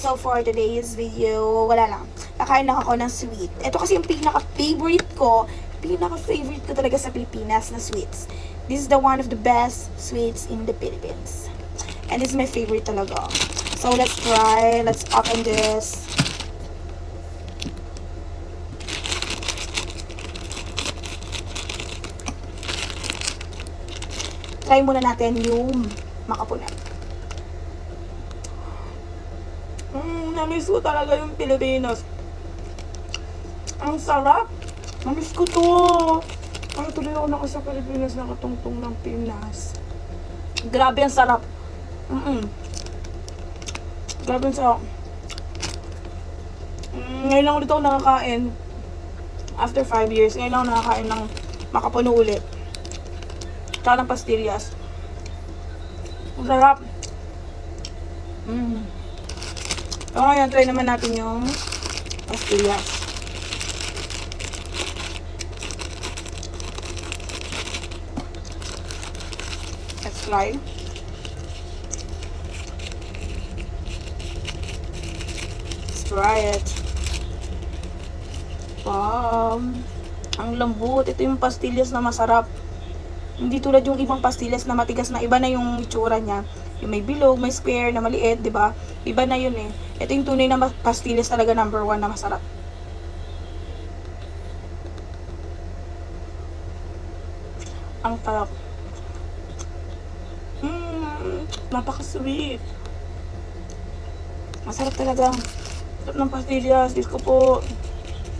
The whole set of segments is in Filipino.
So for today's video, wala lang. Nakain lang ako ng sweet. Ito kasi yung pinaka-favorite ko talaga sa Pilipinas na sweets. This is one of the best sweets in the Philippines. And this is my favorite talaga. So let's try. Let's open this. Try muna natin yung makapunan. Namiss ko talaga yung Pilipinas. Ang sarap. Namiss ko to. Ay, tuloy ako na sa Pilipinas, nakatungtong ng Pinas. Grabe ang sarap. Grabe ang sarap. Ngayon lang ulit ako nakakain. After 5 years, ngayon lang ako nakakain ng makapuno ulit. Tsaka ng pastillas. Ang sarap. So, ngayon, try naman natin yung pastillas. Let's try. Let's try it. Wow. Ang lambot. Ito yung pastillas na masarap. Hindi tulad yung ibang pastillas na matigas na. Iba na yung itsura niya. Yung may bilog, may square na maliit, di ba? Iba na yun eh. Ito yung tunay na pastillas talaga number 1 na masarap. Ang sarap. Napaka-sweet. Masarap talaga. Sarap ng pastillas. Diyos ko po.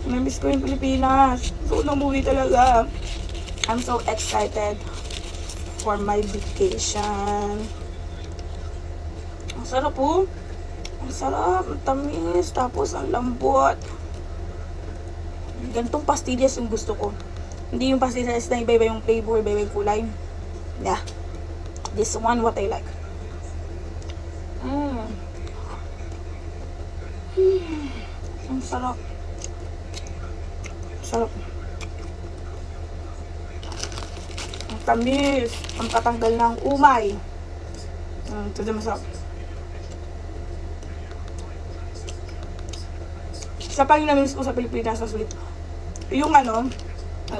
Namiss ko yung Pilipinas. So, namuwi talaga. I'm so excited for my vacation. Ang sarap po. Ang sarap. Ang tamis. Tapos ang lambot. Ganitong pastillas yung gusto ko. Hindi yung pastillas na iba-iba yung flavor, iba-iba yung kulay. Yeah. This one what I like. Ang sarap. Sarap. Ang tamis. Ang katanggal ng umay. Ito din masarap. Isa pa yung namiss ko sa Pilipinas na sweet. Yung yung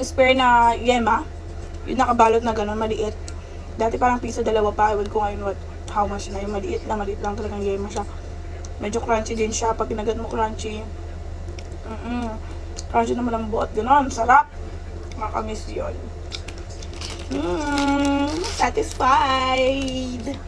spare na yema. Yung nakabalot na gano'n, maliit. Dati parang piso 2 pa. Ewan ko ngayon how much na. Yung maliit lang talagang yema siya. Medyo crunchy din siya. Pag kinagat mo crunchy. Crunchy na malambot. Gano'n, sarap. Makamiss yun. Satisfied.